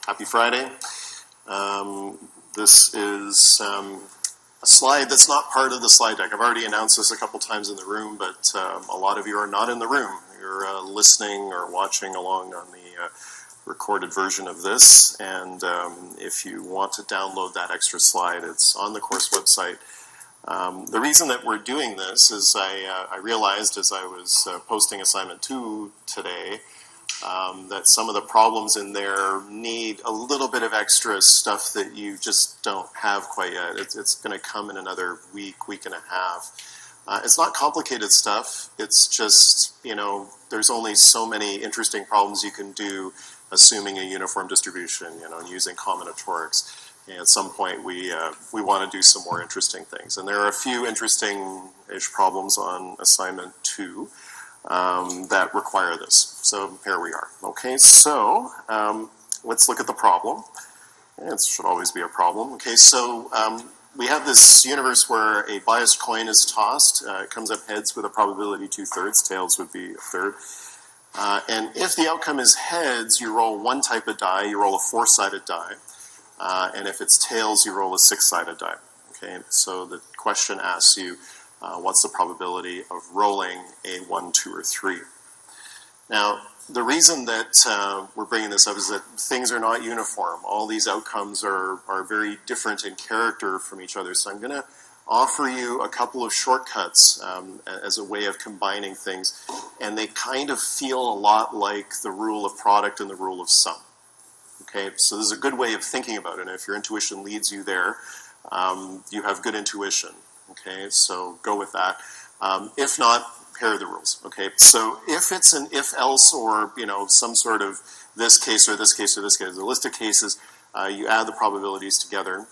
Happy Friday. This is a slide that's not part of the slide deck. I've already announced this a couple times in the room, but a lot of you are not in the room. You're listening or watching along on the recorded version of this, and if you want to download that extra slide, it's on the course website. The reason that we're doing this is I realized as I was posting assignment 2 today that some of the problems in there need a little bit of extra stuff that you just don't have quite yet. It's going to come in another week, week and a half. It's not complicated stuff. It's just, there's only so many interesting problems you can do assuming a uniform distribution, and using combinatorics. And at some point, we want to do some more interesting things. And there are a few interesting-ish problems on assignment 2 that require this. So here we are. Okay, so let's look at the problem. It should always be a problem. Okay, so we have this universe where a biased coin is tossed. It comes up heads with a probability 2/3. Tails would be 1/3. And if the outcome is heads, you roll one type of die. You roll a 4-sided die. And if it's tails, you roll a 6-sided die. Okay, so the question asks you, what's the probability of rolling a 1, 2, or 3? Now, the reason that we're bringing this up is that things are not uniform. All these outcomes are very different in character from each other. So I'm going to offer you a couple of shortcuts as a way of combining things. And they kind of feel a lot like the rule of product and the rule of sum. Okay, so this is a good way of thinking about it. And if your intuition leads you there, you have good intuition. Okay, so go with that. If not, here are the rules. Okay, so if it's an if-else or some sort of this case or this case or this case, a list of cases, you add the probabilities together.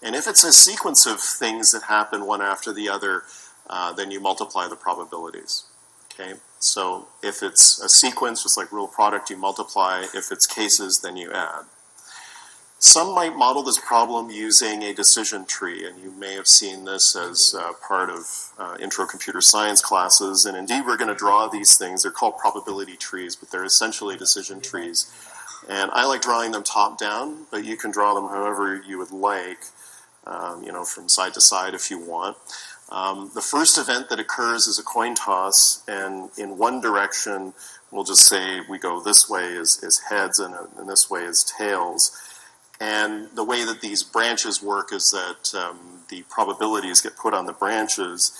And if it's a sequence of things that happen one after the other, then you multiply the probabilities. Okay, so if it's a sequence, just like rule of product, you multiply. If it's cases, then you add. Some might model this problem using a decision tree, and you may have seen this as part of intro computer science classes. And indeed, we're going to draw these things. They're called probability trees, but they're essentially decision trees. And I like drawing them top down, but you can draw them however you would like, from side to side if you want. The first event that occurs is a coin toss, and in one direction, we'll just say we go this way is heads, and this way is tails. And the way that these branches work is that the probabilities get put on the branches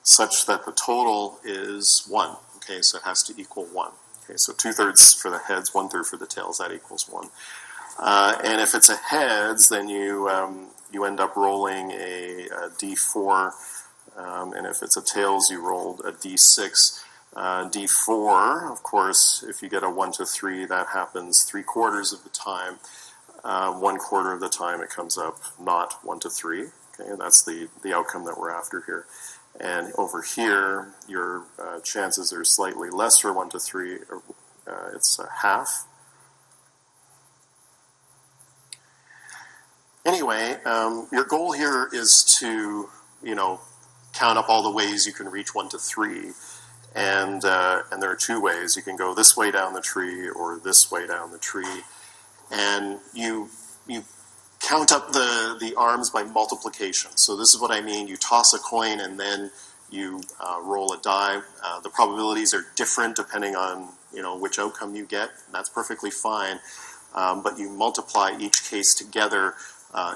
such that the total is 1. Okay, so it has to equal 1. Okay, so 2/3 for the heads, 1/3 for the tails, that equals 1. And if it's a heads, then you end up rolling a D4. And if it's a tails, you rolled a D6. D4, of course, if you get a 1 to 3, that happens 3/4 of the time. 1/4 of the time it comes up not 1 to 3. Okay, and that's the outcome that we're after here. And over here, your chances are slightly less for 1 to 3. It's a half. Anyway, your goal here is to, count up all the ways you can reach 1 to 3. And there are 2 ways. You can go this way down the tree or this way down the tree. And you count up the arms by multiplication. So this is what I mean. You toss a coin and then you roll a die. The probabilities are different depending on which outcome you get. And that's perfectly fine. But you multiply each case together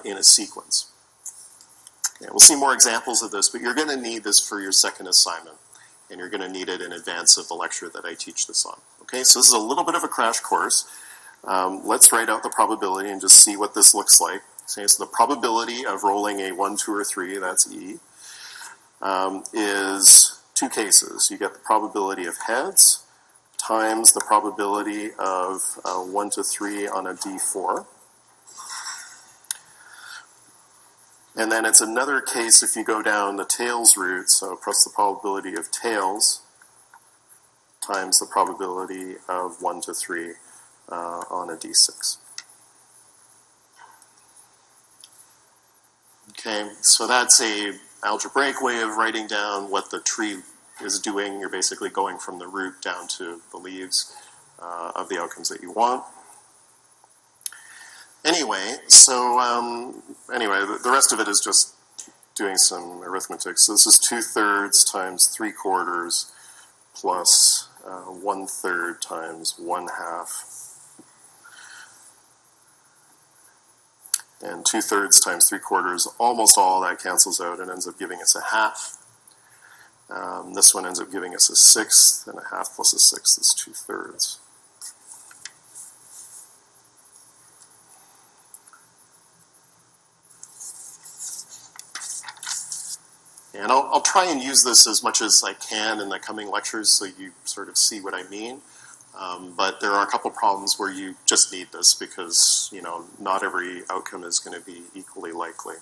in a sequence. Okay, we'll see more examples of this, but you're going to need this for your second assignment. And you're going to need it in advance of the lecture that I teach this on. Okay, so this is a little bit of a crash course. Let's write out the probability and just see what this looks like. So the probability of rolling a 1, 2, or 3, that's E, is 2 cases. You get the probability of heads times the probability of 1 to 3 on a D4. And then it's another case if you go down the tails route, so plus the probability of tails times the probability of 1 to 3 on a D6. Okay, so that's a algebraic way of writing down what the tree is doing. You're basically going from the root down to the leaves of the outcomes that you want. anyway, so anyway, the rest of it is just doing some arithmetic. So this is 2/3 times 3/4 plus 1/3 times 1/2. And 2/3 times 3/4, almost all that cancels out and ends up giving us a half. This one ends up giving us a sixth, and a half plus a sixth is 2/3. And I'll try and use this as much as I can in the coming lectures so you sort of see what I mean. But there are a couple problems where you just need this because, not every outcome is going to be equally likely.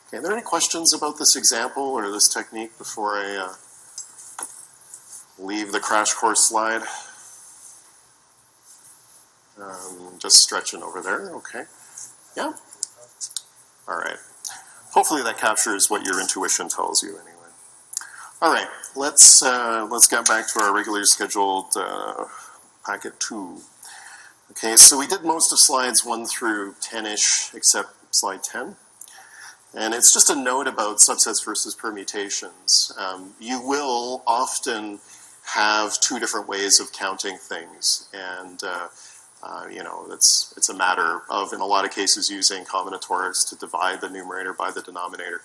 Okay, are there any questions about this example or this technique before I leave the crash course slide? Just stretching over there, okay. Yeah? All right. Hopefully that captures what your intuition tells you anyway. All right, let's get back to our regularly scheduled packet 2. Okay, so we did most of slides 1 through 10-ish, except slide 10. And it's just a note about subsets versus permutations. You will often have 2 different ways of counting things, and it's a matter of, in a lot of cases, using combinatorics to divide the numerator by the denominator.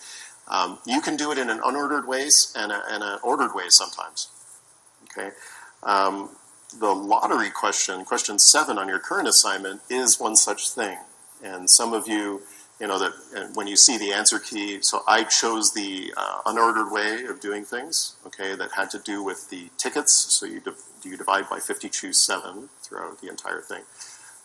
You can do it in an unordered ways and an ordered way sometimes. Okay, the lottery question 7 on your current assignment, is one such thing. And some of you, that when you see the answer key, so I chose the unordered way of doing things. Okay, that had to do with the tickets. So you divide by 50, choose 7 throughout the entire thing.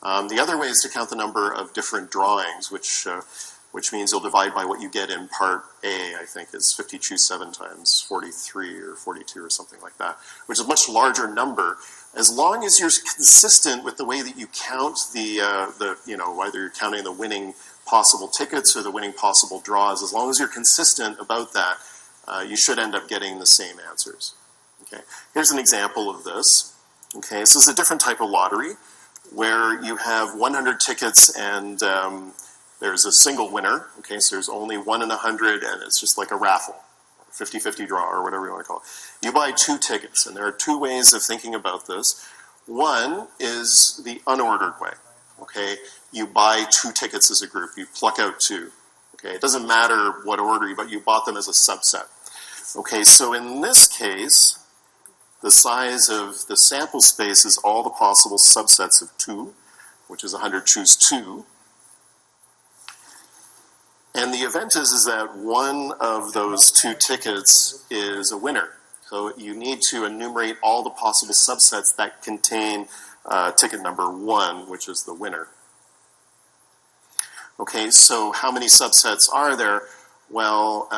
The other way is to count the number of different drawings, which means you'll divide by what you get in part A, I think is 50, choose 7 times 43 or 42 or something like that, which is a much larger number. As long as you're consistent with the way that you count whether you're counting the winning possible tickets or the winning possible draws, as long as you're consistent about that, you should end up getting the same answers. Okay, here's an example of this. Okay, so this is a different type of lottery where you have 100 tickets and there's a single winner. Okay, so there's only 1 in 100 and it's just like a raffle, 50-50 draw or whatever you want to call it. You buy 2 tickets, and there are 2 ways of thinking about this. One is the unordered way. Okay, you buy 2 tickets as a group. You pluck out 2. Okay, it doesn't matter what order, but you bought them as a subset. Okay, so in this case, the size of the sample space is all the possible subsets of 2, which is 100, choose 2. And the event is that one of those 2 tickets is a winner. So you need to enumerate all the possible subsets that contain ticket number 1, which is the winner. Okay, so how many subsets are there? Well,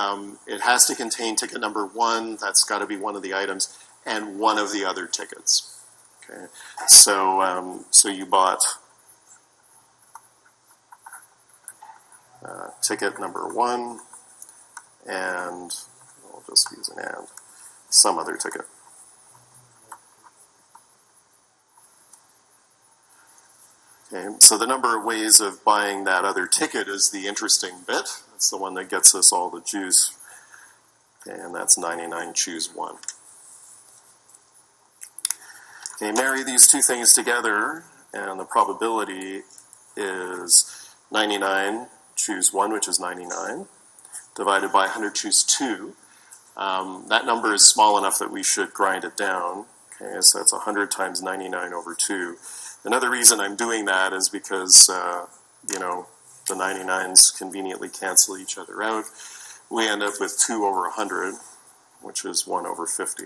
it has to contain ticket number 1, that's got to be one of the items, and one of the other tickets. Okay, so you bought ticket number 1, and I'll just use an and, some other ticket. Okay, so the number of ways of buying that other ticket is the interesting bit. That's the one that gets us all the juice. Okay, and that's 99, choose 1. Okay, marry these 2 things together, and the probability is 99, choose 1, which is 99, divided by 100, choose 2. That number is small enough that we should grind it down. Okay, so that's 100 times 99 over 2. Another reason I'm doing that is because, the 99s conveniently cancel each other out. We end up with 2 over 100, which is 1 over 50.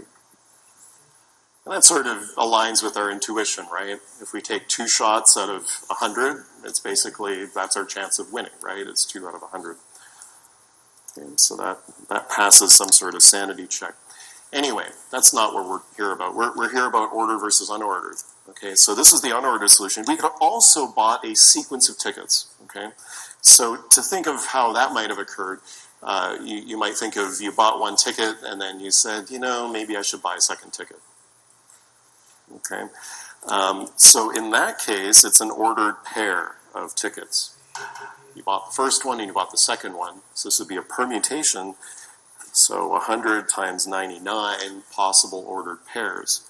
And that sort of aligns with our intuition, right? If we take 2 shots out of 100, it's basically, that's our chance of winning, right? It's 2 out of 100. Okay, so that passes some sort of sanity check. Anyway, that's not what we're here about. We're here about order versus unordered. Okay, so this is the unordered solution. We could have also bought a sequence of tickets. Okay, so to think of how that might have occurred, you might think of, you bought 1 ticket and then you said, maybe I should buy a second ticket. Okay, so in that case, it's an ordered pair of tickets. You bought the first one and you bought the second one. So this would be a permutation. So 100 times 99 possible ordered pairs.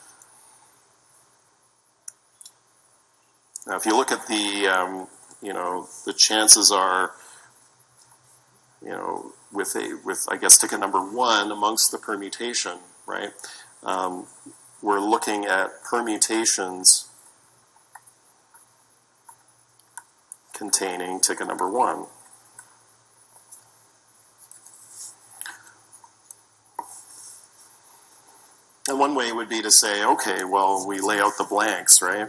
Now, if you look at the, the chances are, with I guess ticket number 1 amongst the permutation, right? We're looking at permutations containing ticket number 1. And one way would be to say, okay, well, we lay out the blanks, right?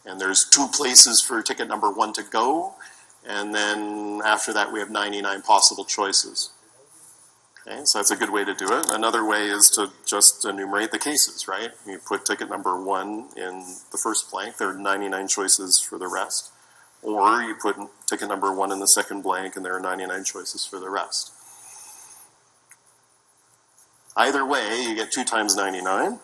And there's 2 places for ticket number 1 to go, and then after that we have 99 possible choices. Okay, so that's a good way to do it. Another way is to just enumerate the cases, right? You put ticket number 1 in the first blank, there are 99 choices for the rest. Or you put ticket number 1 in the second blank, and there are 99 choices for the rest. Either way, you get 2 times 99.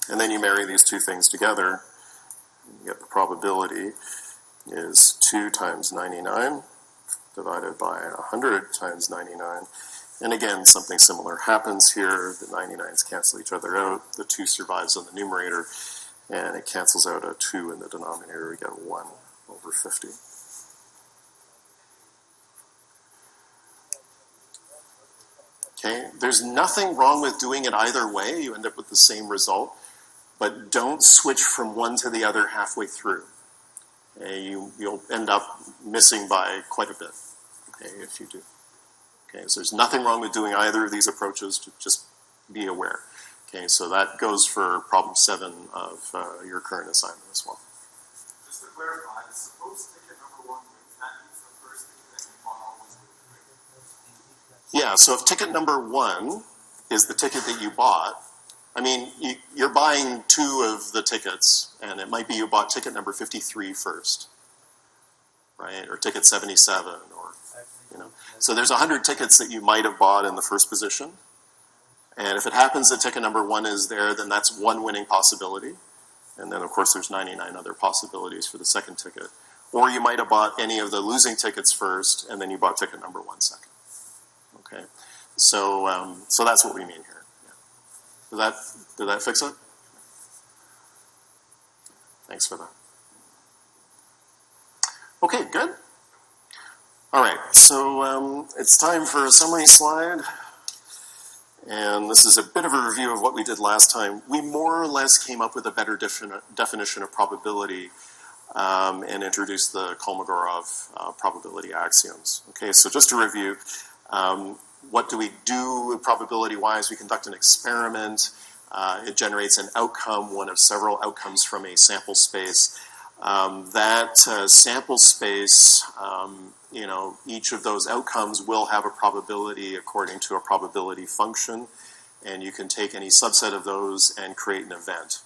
And then you marry these 2 things together, you get the probability is 2 times 99 divided by 100 times 99. And again, something similar happens here. The 99s cancel each other out. The 2 survives on the numerator, and it cancels out a 2 in the denominator. We get 1 over 50. Okay, there's nothing wrong with doing it either way. You end up with the same result. But don't switch from one to the other halfway through. Okay, you'll end up missing by quite a bit, okay, if you do. Okay, so there's nothing wrong with doing either of these approaches, to just be aware. Okay, so that goes for problem 7 of your current assignment as well. Just to clarify, suppose ticket number 1 wins, that means the first ticket that you bought always wins, right? Yeah, so if ticket number 1 is the ticket that you bought, I mean, you're buying 2 of the tickets, and it might be you bought ticket number 53 first, right? Or ticket 77, or, So there's 100 tickets that you might have bought in the first position. And if it happens that ticket number 1 is there, then that's 1 winning possibility. And then, of course, there's 99 other possibilities for the second ticket. Or you might have bought any of the losing tickets first, and then you bought ticket number 1 second. Okay? So that's what we mean here. Did that fix it? Thanks for that. Okay, good. All right, so it's time for a summary slide. And this is a bit of a review of what we did last time. We more or less came up with a better definition of probability and introduced the Kolmogorov probability axioms. Okay, so just to review, what do we do probability-wise? We conduct an experiment. It generates an outcome, one of several outcomes from a sample space. That sample space, each of those outcomes will have a probability according to a probability function, and you can take any subset of those and create an event.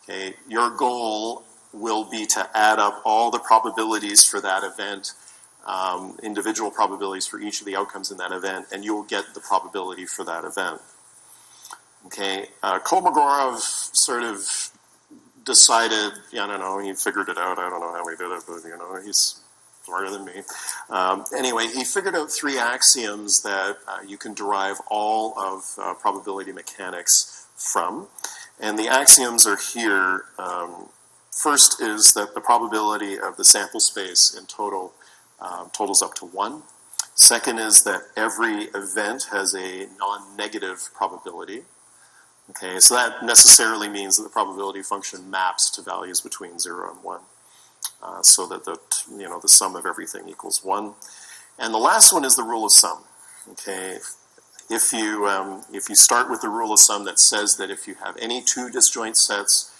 Okay, your goal will be to add up all the probabilities for that event, individual probabilities for each of the outcomes in that event, and you'll get the probability for that event. Okay, Kolmogorov sort of decided, I don't know, he figured it out. I don't know how he did it, but, he's smarter than me. Anyway, he figured out 3 axioms that you can derive all of probability mechanics from. And the axioms are here. First is that the probability of the sample space in total totals up to 1. Second is that every event has a non-negative probability. Okay, so that necessarily means that the probability function maps to values between 0 and 1, so that the sum of everything equals 1. And the last one is the rule of sum. Okay, if you start with the rule of sum that says that if you have any 2 disjoint sets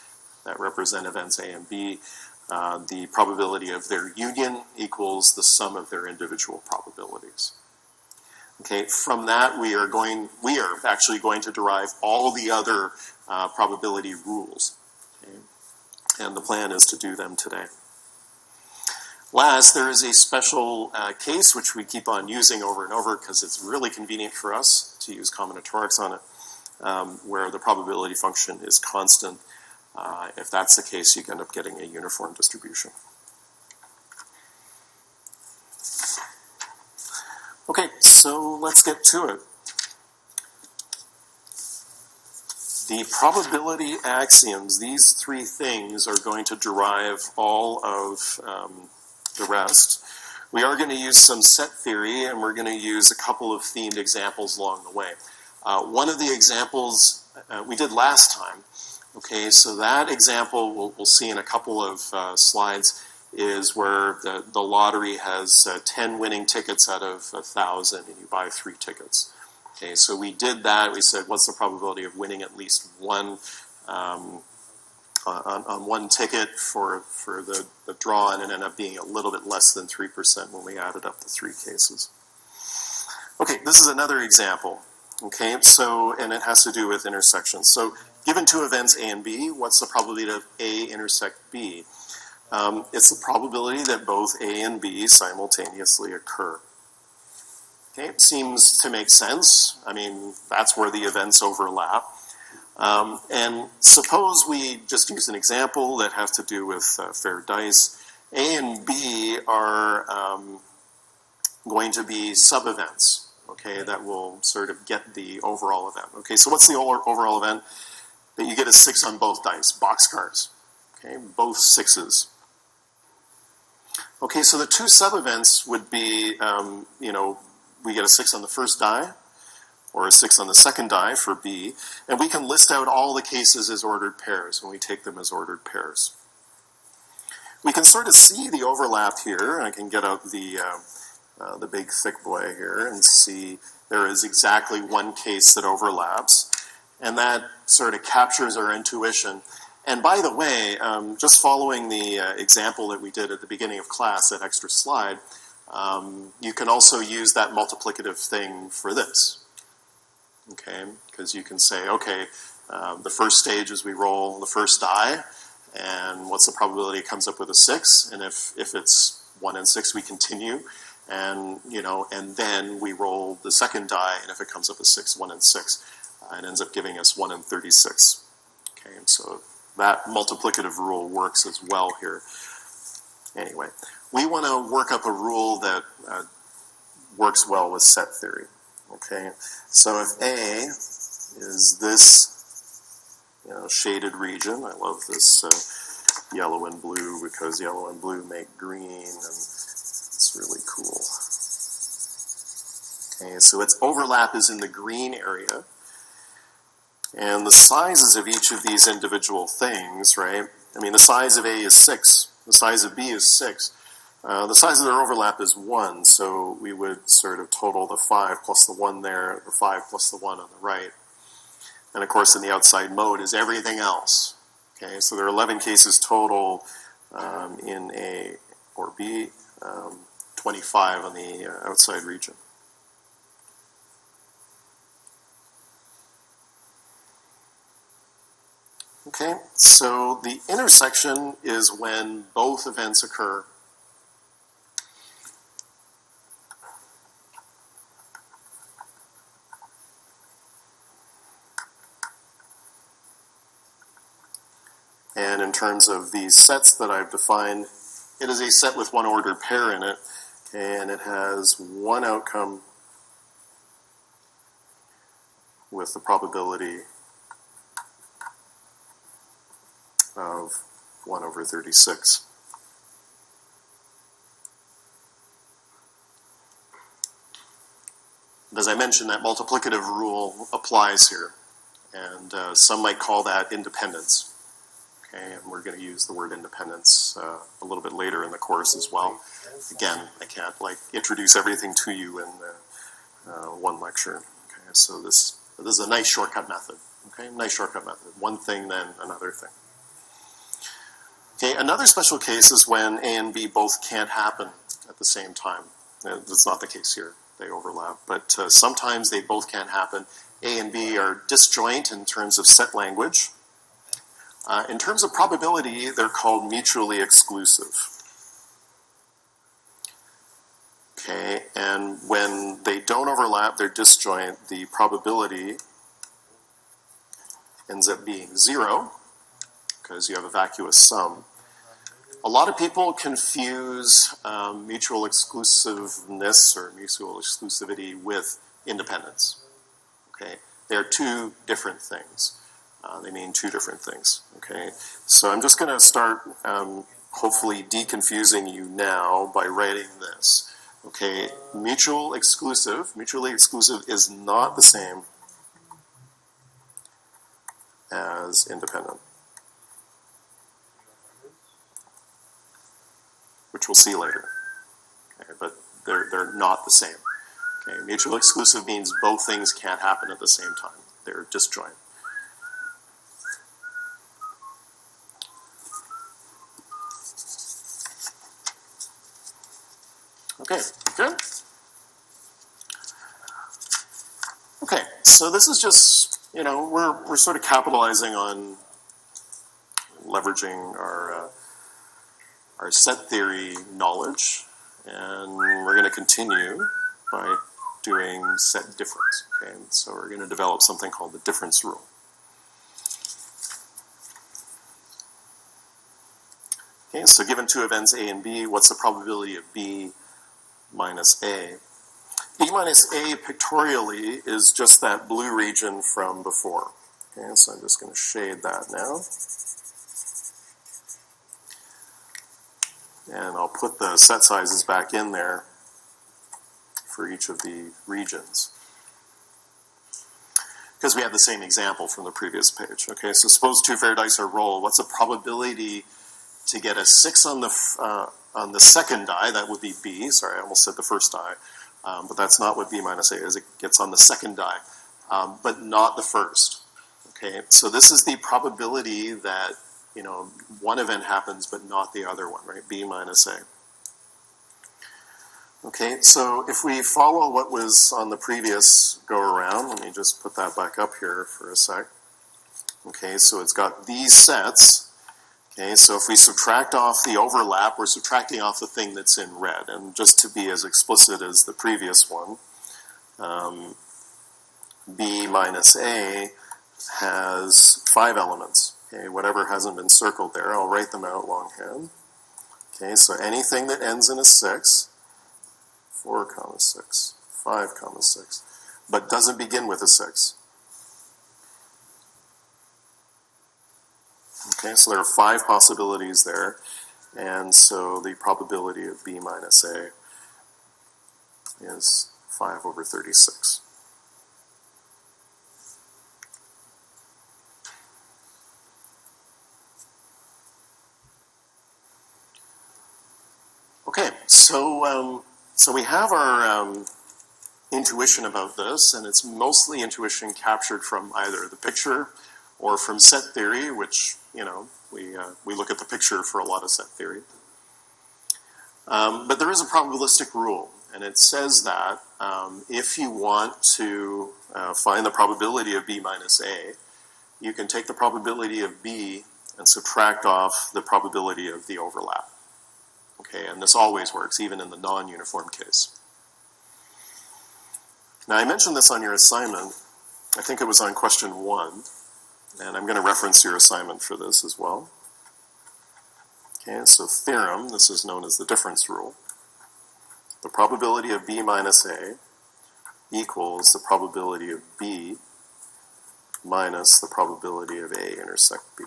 that represent events A and B, the probability of their union equals the sum of their individual probabilities. Okay, from that we are actually going to derive all the other probability rules. Okay? And the plan is to do them today. Last, there is a special case which we keep on using over and over because it's really convenient for us to use combinatorics on it, where the probability function is constant. If that's the case, you end up getting a uniform distribution. Okay, so let's get to it. The probability axioms, these three things are going to derive all of the rest. We are going to use some set theory, and we're going to use a couple of themed examples along the way. One of the examples we did last time, okay, so that example we'll see in a couple of slides, is where the lottery has 10 winning tickets out of 1,000, and you buy 3 tickets. Okay, so we did that. We said, what's the probability of winning at least one on one ticket for the draw, and it ended up being a little bit less than 3% when we added up the 3 cases. Okay, this is another example. Okay, so, and it has to do with intersections. So, given 2 events A and B, what's the probability of A intersect B? It's the probability that both A and B simultaneously occur. Okay, it seems to make sense. I mean, that's where the events overlap. And suppose we just use an example that has to do with fair dice. A and B are going to be sub-events, okay, that will sort of get the overall event. Okay, so what's the overall event? That you get a 6 on both dice, boxcars. Okay, both 6s. Okay, so the 2 sub-events would be, we get a 6 on the first die, or a 6 on the second die for B, and we can list out all the cases as ordered pairs, and we take them as ordered pairs. We can sort of see the overlap here. I can get out the big thick boy here and see there is exactly one case that overlaps, and that sort of captures our intuition. And by the way, just following the example that we did at the beginning of class, that extra slide, you can also use that multiplicative thing for this, okay? Because you can say, okay, the first stage is we roll the first die, and what's the probability it comes up with a 6? And if it's 1 and 6, we continue, and and then we roll the second die, and if it comes up with 6, 1 and 6, it ends up giving us 1 and 36. Okay, and so that multiplicative rule works as well here. Anyway, we want to work up a rule that works well with set theory. Okay, so if A is this shaded region, I love this yellow and blue because yellow and blue make green, and it's really cool. Okay, so its overlap is in the green area, and the sizes of each of these individual things, right? I mean, the size of A is 6, the size of B is 6. The size of their overlap is 1, so we would sort of total the 5 plus the 1 there, the 5 plus the 1 on the right. And of course, in the outside mode is everything else. Okay, so there are 11 cases total in A or B, 25 on the outside region. Okay, so the intersection is when both events occur. And in terms of these sets that I've defined, it is a set with one ordered pair in it, and it has one outcome with the probability of 1 over 36. As I mentioned, that multiplicative rule applies here, and some might call that independence. Okay, and we're going to use the word independence a little bit later in the course as well. Again, I can't introduce everything to you in one lecture. Okay, so this is a nice shortcut method. Okay, nice shortcut method. One thing, then another thing. Okay, another special case is when A and B both can't happen at the same time. That's not the case here. They overlap, but sometimes they both can't happen. A and B are disjoint in terms of set language. In terms of probability, they're called mutually exclusive. Okay, and when they don't overlap, they're disjoint, the probability ends up being 0, because you have a vacuous sum. A lot of people confuse mutual exclusiveness or mutual exclusivity with independence. Okay, they're two different things. They mean two different things. Okay, so I'm just going to start hopefully deconfusing you now by writing this. Okay, mutually exclusive is not the same as independent, which we'll see later. Okay, but they're not the same. Okay, mutually exclusive means both things can't happen at the same time. They're disjoint. Okay, good. Okay, so this is just, we're sort of capitalizing on leveraging our set theory knowledge, and we're going to continue by doing set difference. Okay, so we're going to develop something called the difference rule. Okay, so given two events A and B, what's the probability of B minus A? B minus A pictorially is just that blue region from before. Okay, so I'm just going to shade that now. And I'll put the set sizes back in there for each of the regions, because we had the same example from the previous page. Okay, so suppose two fair dice are rolled. What's the probability to get a 6 on the second die? That would be B. Sorry, I almost said the first die. But that's not what B minus A is. It gets on the second die, but not the first. Okay, so this is the probability that, one event happens but not the other one, right? B minus A. Okay, so if we follow what was on the previous go-around, let me just put that back up here for a sec. Okay, so it's got these sets. Okay, so if we subtract off the overlap, we're subtracting off the thing that's in red. And just to be as explicit as the previous one, B minus A has 5 elements. Okay, whatever hasn't been circled there, I'll write them out longhand. Okay, so anything that ends in a 6, 4, 6, 5, 6, but doesn't begin with a 6. Okay, so there are 5 possibilities there, and so the probability of B minus A is 5 over 36. Okay, so we have our intuition about this, and it's mostly intuition captured from either the picture or from set theory, which, we look at the picture for a lot of set theory. But there is a probabilistic rule, and it says that if you want to find the probability of B minus A, you can take the probability of B and subtract off the probability of the overlap. Okay, and this always works, even in the non-uniform case. Now, I mentioned this on your assignment. I think it was on question 1, and I'm going to reference your assignment for this as well. Okay, so theorem, this is known as the difference rule. The probability of B minus A equals the probability of B minus the probability of A intersect B.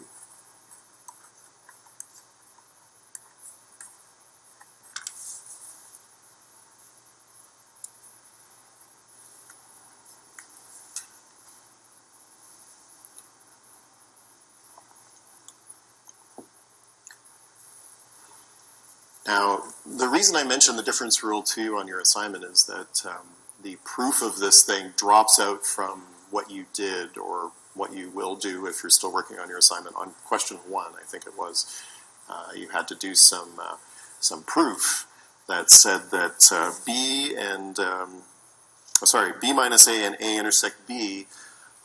Now, the reason I mentioned the difference rule to you on your assignment is that the proof of this thing drops out from what you did or what you will do if you're still working on your assignment. On question 1, I think it was, you had to do some proof that said that B minus A and A intersect B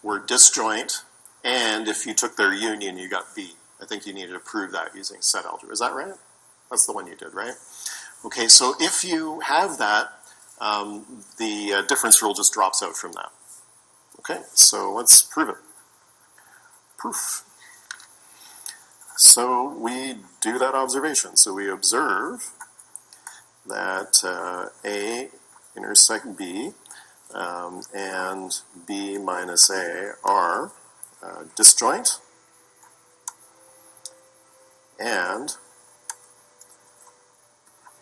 were disjoint, and if you took their union, you got B. I think you needed to prove that using set algebra. Is that right? That's the one you did, right? Okay, so if you have that, the difference rule just drops out from that. Okay, so let's prove it. Proof. So we do that observation. So we observe that A intersect B and B minus A are disjoint, and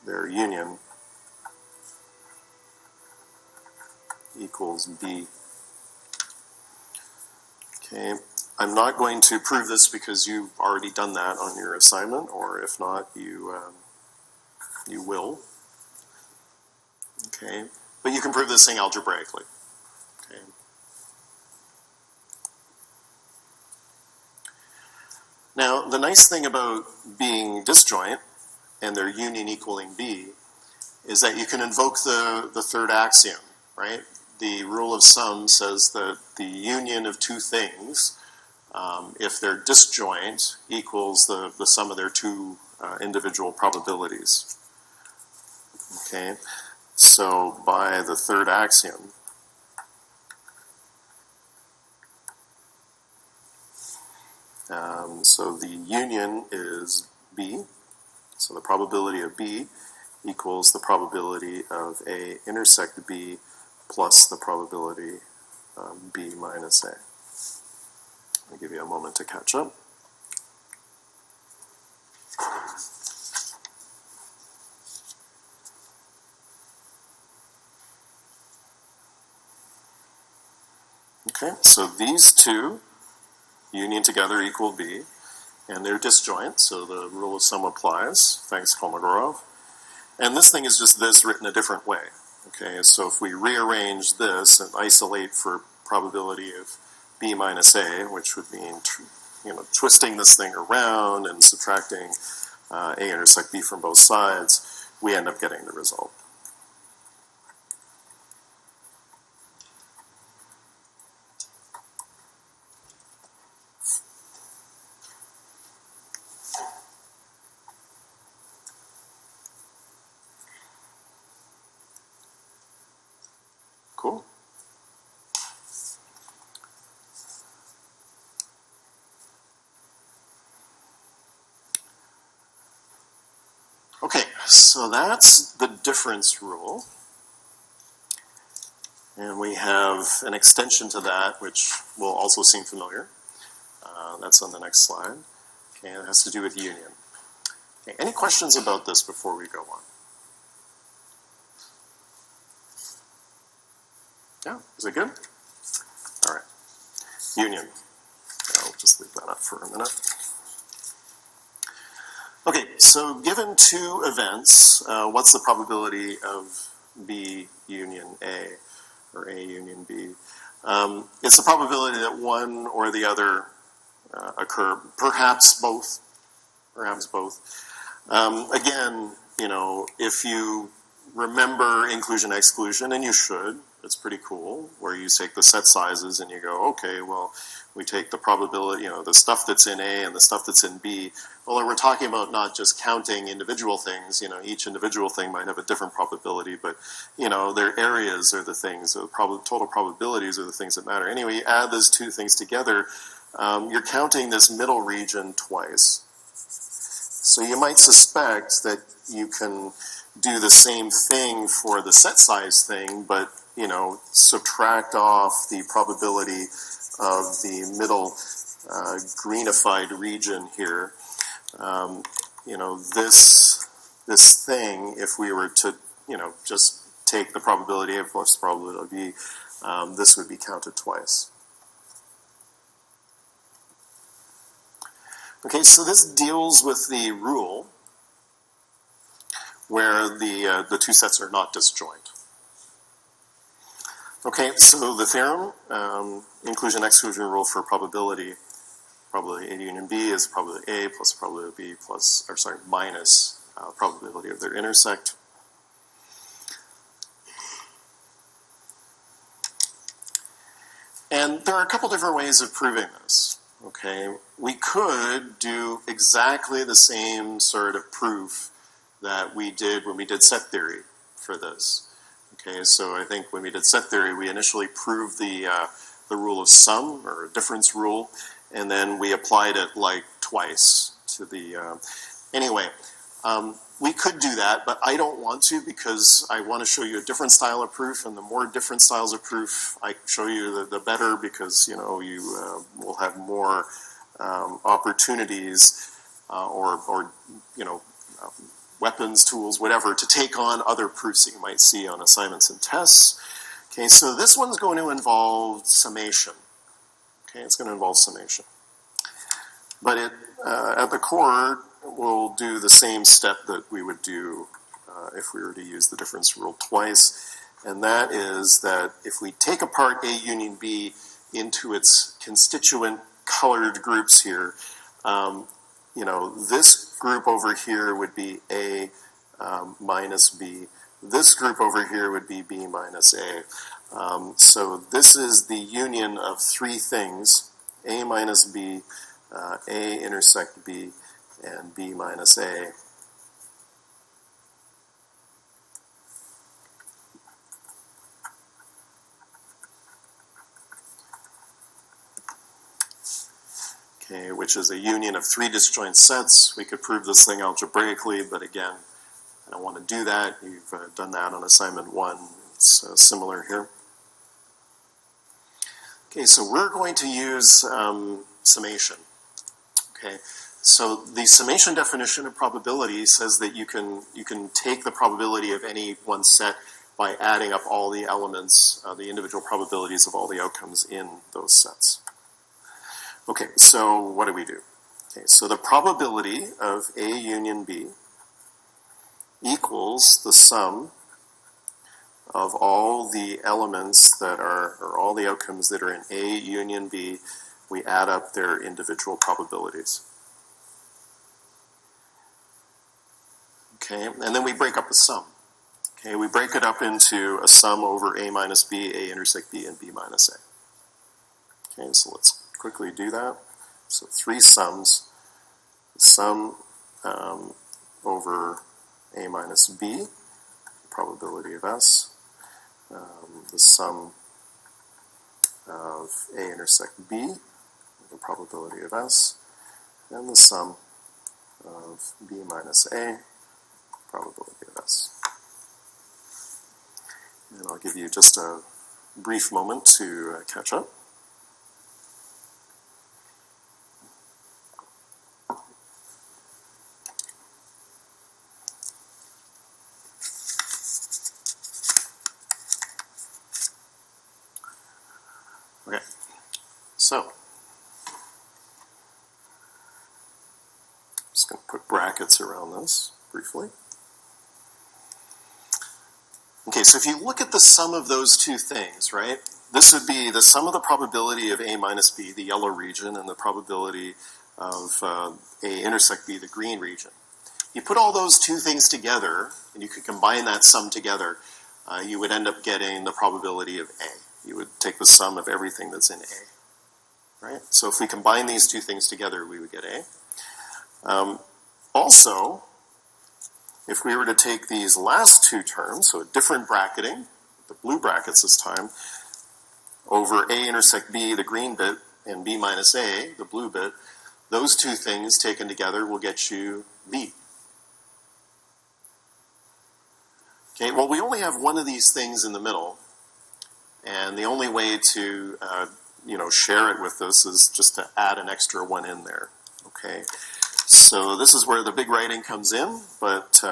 their union equals B. Okay, I'm not going to prove this because you've already done that on your assignment, or if not, you will. Okay, but you can prove this thing algebraically. Okay. Now, the nice thing about being disjoint and their union equaling B is that you can invoke the third axiom, right? The rule of sum says that the union of two things, if they're disjoint, equals the sum of their two individual probabilities. Okay, so by the third axiom, so the union is B, so the probability of B equals the probability of A intersect B plus the probability B minus A. I'll give you a moment to catch up. Okay, so these two union together equal B, and they're disjoint, so the rule of sum applies, thanks Kolmogorov. And this thing is just this written a different way. Okay, so if we rearrange this and isolate for probability of B minus A, which would mean twisting this thing around and subtracting A intersect B from both sides, we end up getting the result. Cool. Okay, so that's the difference rule. And we have an extension to that, which will also seem familiar. That's on the next slide. Okay, it has to do with union. Okay, any questions about this before we go on? Yeah, is it good? All right, union. I'll just leave that up for a minute. Okay, so given two events, what's the probability of B union A or A union B? It's the probability that one or the other occur, perhaps both. Perhaps both. Again, if you remember inclusion-exclusion, and you should, it's pretty cool, where you take the set sizes and you go, okay, well, we take the probability, the stuff that's in A and the stuff that's in B. Well, we're talking about not just counting individual things, each individual thing might have a different probability, but, their areas are the things, the total probabilities are the things that matter. Anyway, you add those two things together, you're counting this middle region twice. So you might suspect that you can do the same thing for the set size thing, but, subtract off the probability of the middle greenified region here. This thing, if we were to, just take the probability A plus the probability of B, this would be counted twice. Okay, so this deals with the rule where the two sets are not disjoint. Okay, so the theorem, inclusion-exclusion rule for probability A union B is probability A plus probability of B minus probability of their intersect. And there are a couple different ways of proving this. Okay, we could do exactly the same sort of proof that we did when we did set theory for this. Okay, so I think when we did set theory, we initially proved the rule of sum, or difference rule, and then we applied it like twice to the, anyway, we could do that, but I don't want to, because I want to show you a different style of proof, and the more different styles of proof I show you, the better, because, you know, you will have more opportunities or you know, weapons, tools, whatever, to take on other proofs that you might see on assignments and tests. Okay, so this one's going to involve summation. Okay, it's going to involve summation. But it, at the core, we'll do the same step that we would do if we were to use the difference rule twice, and that is that if we take apart A union B into its constituent colored groups here, you know, this group over here would be A minus B. This group over here would be B minus A. So this is the union of three things: A minus B, A intersect B, and B minus A. Okay, which is a union of three disjoint sets. We could prove this thing algebraically, but again, I don't want to do that. You've done that on assignment 1. It's similar here. Okay, so we're going to use summation. Okay, so the summation definition of probability says that you can take the probability of any one set by adding up all the elements, the individual probabilities of all the outcomes in those sets. Okay, so what do we do? Okay, so the probability of A union B equals the sum of all the elements that are, or all the outcomes that are in A union B. We add up their individual probabilities. Okay, and then we break up the sum. Okay, we break it up into a sum over A minus B, A intersect B, and B minus A. Okay, so let's quickly do that. So three sums. The sum over A minus B, probability of S. The sum of A intersect B, the probability of S. And the sum of B minus A, probability of S. And I'll give you just a brief moment to catch up. Okay, so I'm just going to put brackets around this briefly. Okay, so if you look at the sum of those two things, right, this would be the sum of the probability of A minus B, the yellow region, and the probability of A intersect B, the green region. You put all those two things together, and you could combine that sum together, you would end up getting the probability of A. You would take the sum of everything that's in A, right? So if we combine these two things together, we would get A. Also, if we were to take these last two terms, so a different bracketing, the blue brackets this time, over A intersect B, the green bit, and B minus A, the blue bit, those two things taken together will get you B. Okay, well, we only have one of these things in the middle, and the only way to share it with this is just to add an extra one in there. Okay, so this is where the big writing comes in, but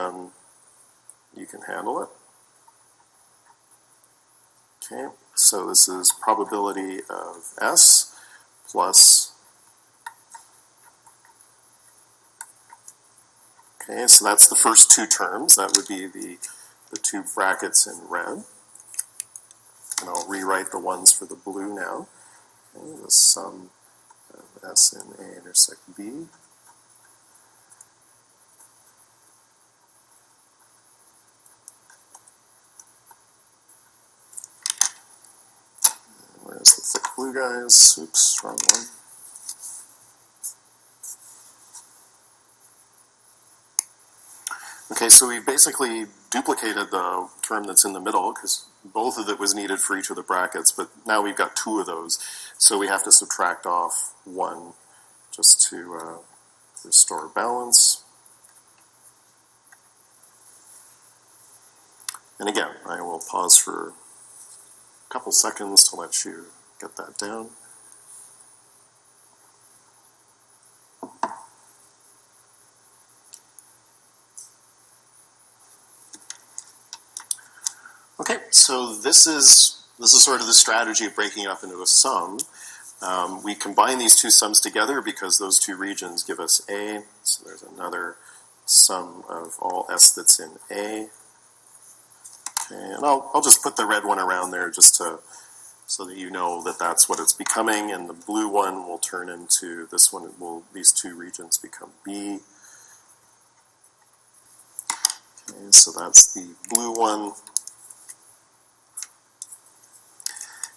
you can handle it. Okay, so this is probability of S plus, okay, so that's the first two terms. That would be the two brackets in red. And I'll rewrite the ones for the blue now. Okay, the sum of S and A intersect B. Where's the thick blue guys? Oops, wrong one. Okay, so we basically duplicated the term that's in the middle because both of it was needed for each of the brackets, but now we've got two of those. So we have to subtract off one just to restore balance. And again, I will pause for a couple seconds to let you get that down. Okay, so this is sort of the strategy of breaking it up into a sum. We combine these two sums together because those two regions give us A. So there's another sum of all S that's in A. Okay, and I'll just put the red one around there just so that you know that that's what it's becoming, and the blue one will turn into this one. These two regions become B. Okay, so that's the blue one.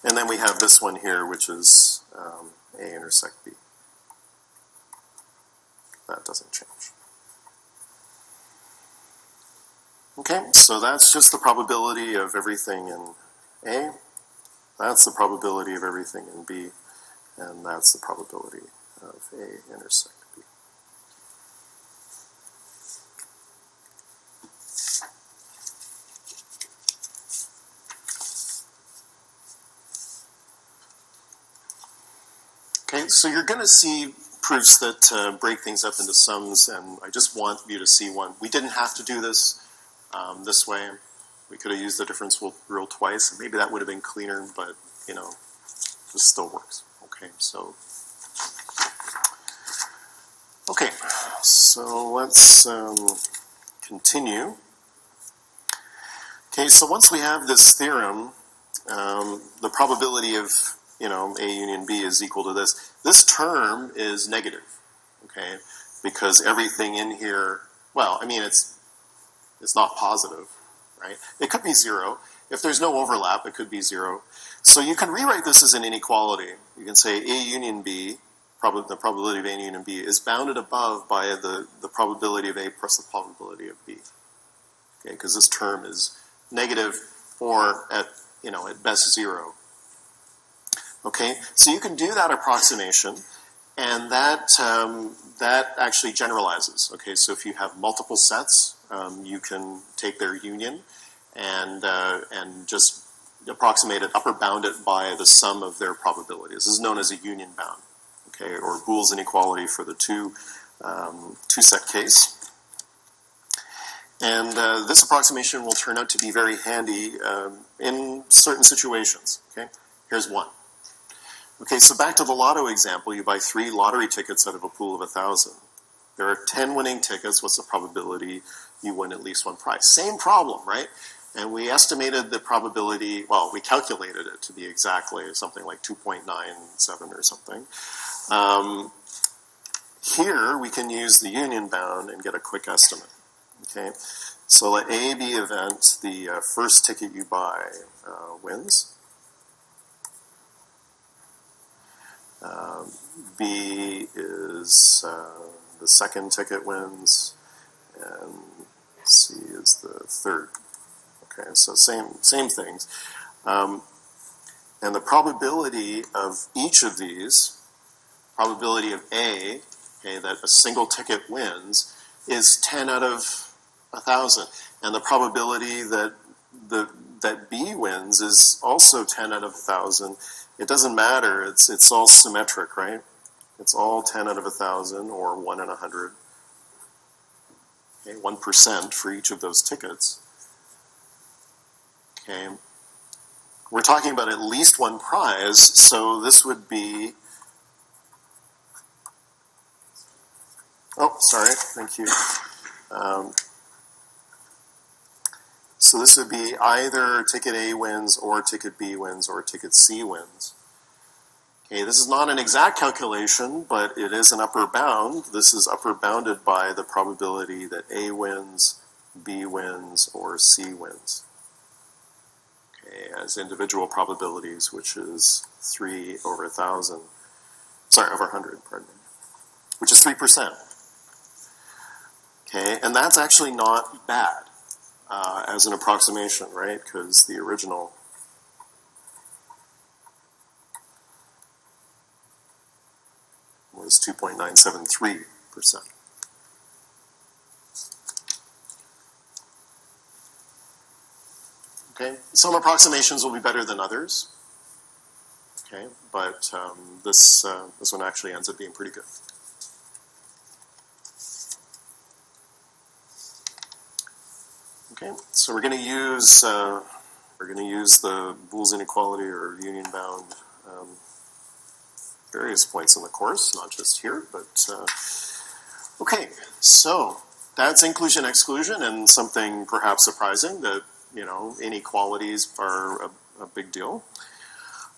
And then we have this one here, which is A intersect B. That doesn't change. Okay, so that's just the probability of everything in A. That's the probability of everything in B. And that's the probability of A intersect B. Okay, so you're going to see proofs that break things up into sums, and I just want you to see one. We didn't have to do this way. We could have used the difference rule twice, and maybe that would have been cleaner, but, you know, this still works. Okay, so let's continue. Okay, so once we have this theorem, the probability of, A union B is equal to this. This term is negative, okay, because everything in here, well, I mean, it's not positive, right? It could be zero. If there's no overlap, it could be zero. So you can rewrite this as an inequality. You can say A union B, the probability of A union B, is bounded above by the probability of A plus the probability of B. Okay, because this term is negative or at best zero. Okay, so you can do that approximation, and that actually generalizes. Okay, so if you have multiple sets, you can take their union and just approximate it, upper bound it by the sum of their probabilities. This is known as a union bound, okay, or Boole's inequality for the two set case. And this approximation will turn out to be very handy in certain situations. Okay, here's one. Okay, so back to the lotto example, you buy 3 lottery tickets out of a pool of 1,000. There are 10 winning tickets. What's the probability you win at least one prize? Same problem, right? And we estimated the probability, well, we calculated it to be exactly something like 2.97 or something. Here, we can use the union bound and get a quick estimate. Okay, so let A be event, the first ticket you buy wins. B is the second ticket wins, and C is the third. Okay, so same things. And the probability of each of these, probability of A, okay, that a single ticket wins, is 10 out of 1,000. And the probability that B wins is also 10 out of 1,000. It doesn't matter. It's all symmetric, right? It's all 10 out of 1,000 or 1 in 100. Okay, 1% for each of those tickets. Okay, we're talking about at least one prize, so this would be. Oh, sorry. Thank you. So this would be either ticket A wins or ticket B wins or ticket C wins. Okay, this is not an exact calculation, but it is an upper bound. This is upper bounded by the probability that A wins, B wins, or C wins. Okay, as individual probabilities, which is 3 over 1,000. Sorry, over 100, pardon me. Which is 3%. Okay, and that's actually not bad as an approximation, right? Because the original was 2.973%. Okay, some approximations will be better than others. Okay, but this one actually ends up being pretty good. Okay, so we're going to use the Boole's inequality or union bound various points in the course, not just here, but okay. So that's inclusion exclusion, and something perhaps surprising that inequalities are a big deal.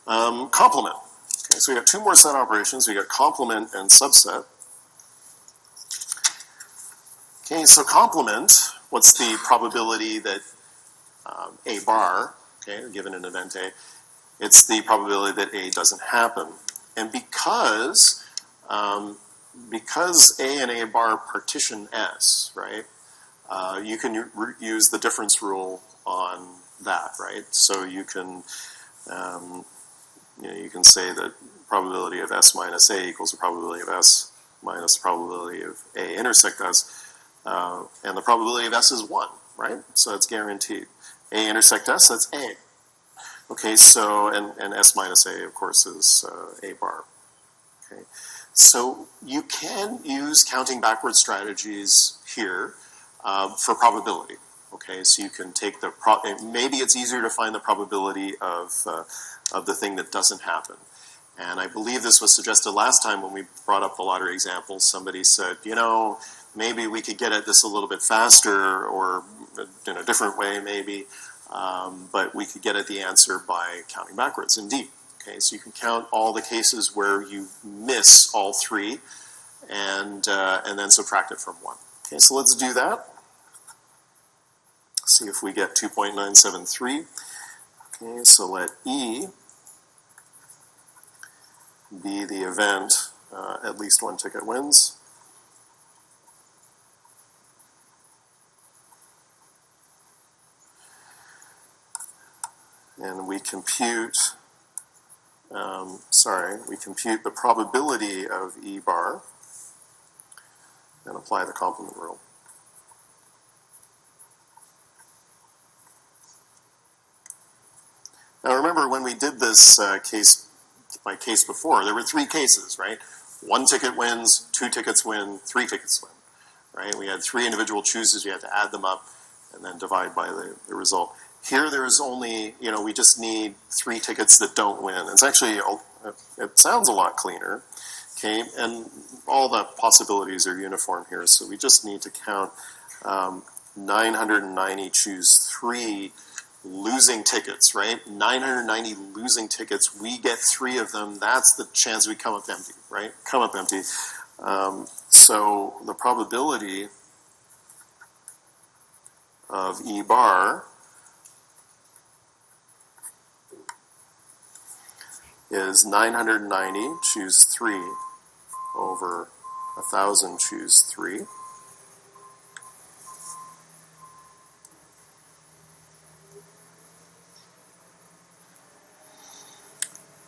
Complement. Okay, so we have two more set operations. We got complement and subset. Okay, so complement. What's the probability that A bar, okay, given an event A, it's the probability that A doesn't happen. And because A and A bar partition S, right, you can use the difference rule on that, right? So you can you can say that probability of S minus A equals the probability of S minus the probability of A intersect S, and the probability of S is 1, right? So it's guaranteed. A intersect S, that's A. Okay, so, and S minus A, of course, is A bar. Okay, so you can use counting backward strategies here for probability. Okay, so you can take the, maybe it's easier to find the probability of the thing that doesn't happen. And I believe this was suggested last time when we brought up the lottery example. Somebody said, maybe we could get at this a little bit faster or in a different way maybe, but we could get at the answer by counting backwards. Indeed. Okay, so you can count all the cases where you miss all three and then subtract it from 1. Okay, so let's do that. See if we get 2.973. Okay, so let E be the event at least one ticket wins. And we compute, we compute the probability of E bar and apply the complement rule. Now remember when we did this case by case before, there were 3 cases, right? 1 ticket wins, 2 tickets win, 3 tickets win, right? We had 3 individual chooses, we had to add them up and then divide by the result. Here there's only, we just need 3 tickets that don't win. It's actually, it sounds a lot cleaner, okay? And all the possibilities are uniform here, so we just need to count 990 choose 3 losing tickets, right? 990 losing tickets, we get 3 of them, that's the chance we come up empty, right? Come up empty. So the probability of E bar is 990 choose 3 over 1,000 choose 3.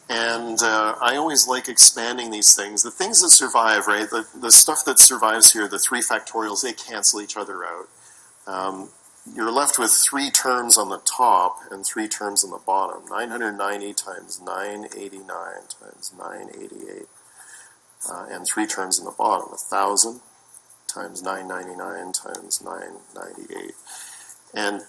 And I always like expanding these things. The things that survive, right, the stuff that survives here, the 3 factorials, they cancel each other out. You're left with 3 terms on the top and 3 terms on the bottom. 990 times 989 times 988. And 3 terms on the bottom. 1,000 times 999 times 998. And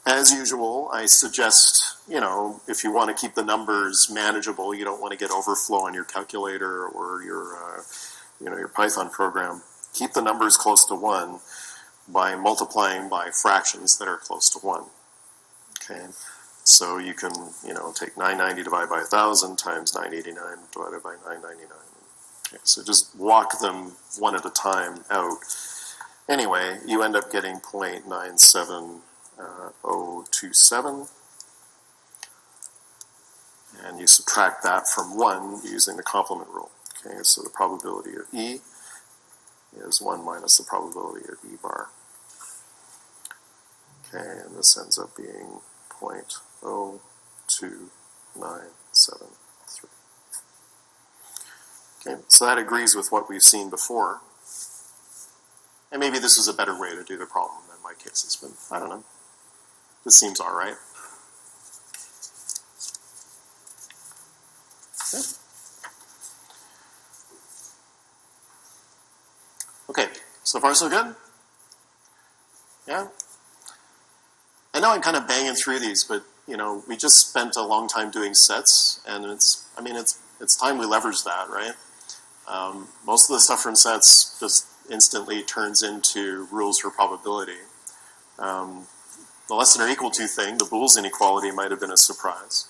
as usual, I suggest, if you want to keep the numbers manageable, you don't want to get overflow on your calculator or your Python program, keep the numbers close to 1 by multiplying by fractions that are close to 1. Okay, so you can, take 990 divided by 1,000 times 989 divided by 999. Okay, so just walk them one at a time out. Anyway, you end up getting 0.97027, and you subtract that from 1 using the complement rule. Okay, so the probability of E is 1 minus the probability of E bar. Okay, and this ends up being 0.0297. Okay, so that agrees with what we've seen before. And maybe this is a better way to do the problem than my cases, but I don't know. This seems all right. Okay, so far so good? Yeah? I know I'm kind of banging through these, but we just spent a long time doing sets, and it's time we leverage that, right? Most of the stuff from sets just instantly turns into rules for probability. The less than or equal to thing, the Boole's inequality, might have been a surprise.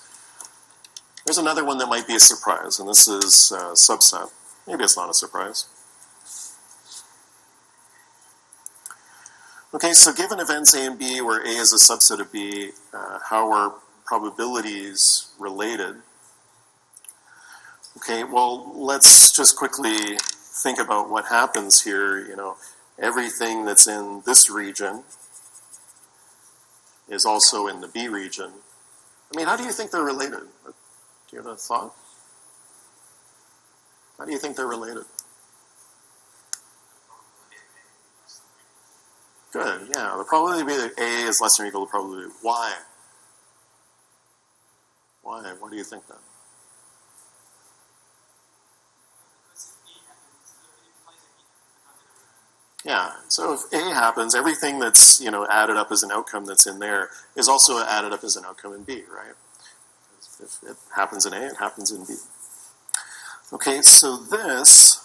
There's another one that might be a surprise, and this is subset. Maybe it's not a surprise. Okay, so given events A and B, where A is a subset of B, how are probabilities related? Okay, well, let's just quickly think about what happens here. Everything that's in this region is also in the B region. I mean, how do you think they're related? Do you have a thought? How do you think they're related? Good, yeah. The probability that A is less than or equal to the probability of Y. Why? Why do you think that? Yeah, so if A happens, everything that's added up as an outcome that's in there is also added up as an outcome in B, right? If it happens in A, it happens in B. Okay, so this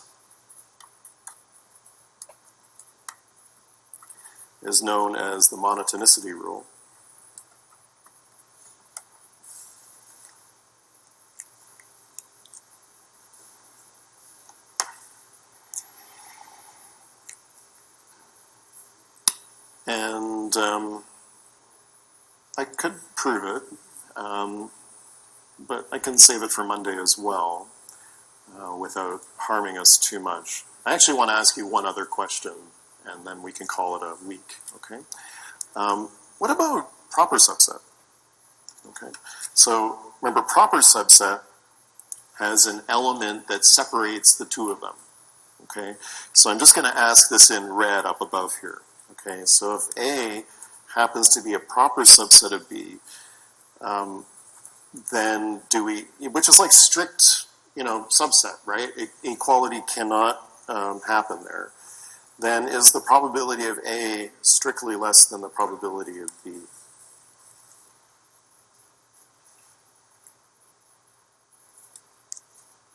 is known as the monotonicity rule. And I could prove it, but I can save it for Monday as well without harming us too much. I actually want to ask you one other question, and then we can call it a week, okay? What about proper subset? Okay, so remember, proper subset has an element that separates the two of them, okay? So I'm just going to ask this in red up above here, okay? So if A happens to be a proper subset of B, then which is like strict, subset, right? Equality cannot happen there. Then is the probability of A strictly less than the probability of B?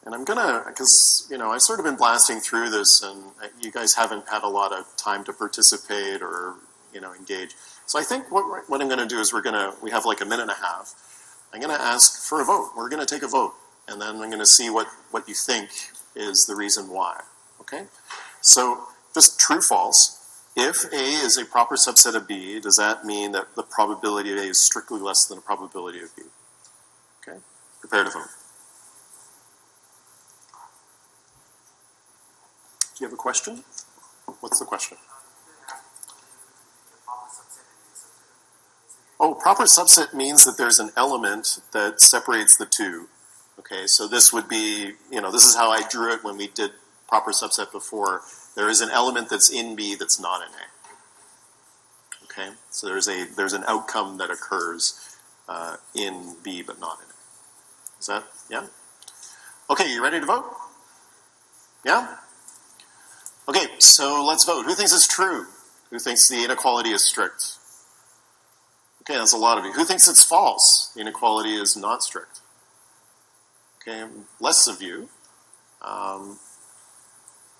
And I'm gonna, because I've sort of been blasting through this, and you guys haven't had a lot of time to participate or engage. So I think what I'm going to do is we have like a minute and a half. I'm going to ask for a vote. We're going to take a vote, and then I'm going to see what you think is the reason why. Okay, so just true, false. If A is a proper subset of B, does that mean that the probability of A is strictly less than the probability of B? Okay, prepare to vote. Do you have a question? What's the question? Oh, proper subset means that there's an element that separates the two. Okay, so this would be, this is how I drew it when we did proper subset before. There is an element that's in B that's not in A. Okay, so there's an outcome that occurs in B but not in A. Is that, yeah? Okay, you ready to vote? Yeah? Okay, so let's vote. Who thinks it's true? Who thinks the inequality is strict? Okay, that's a lot of you. Who thinks it's false? The inequality is not strict. Okay, less of you.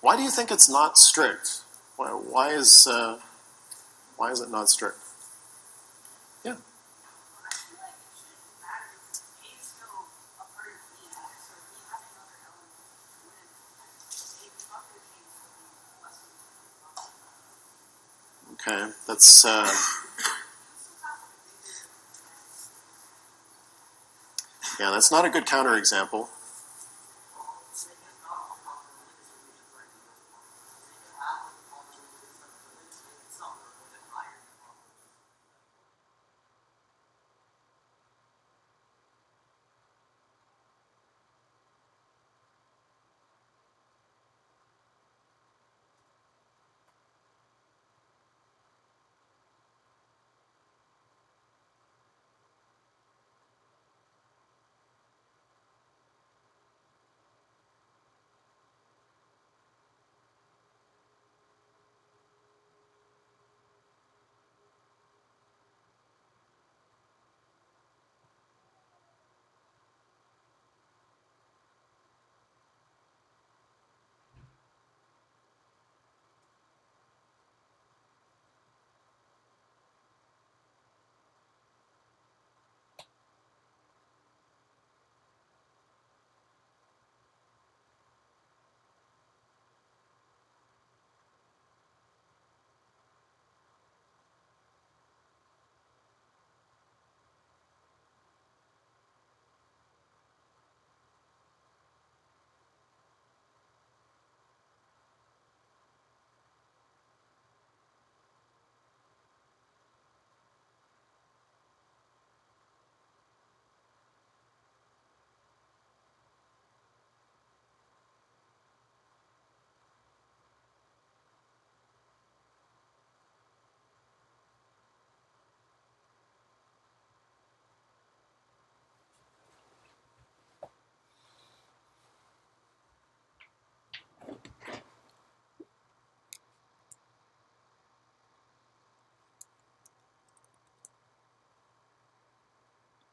Why do you think it's not strict? Why is it not strict? Yeah. Okay, that's yeah, that's not a good counterexample.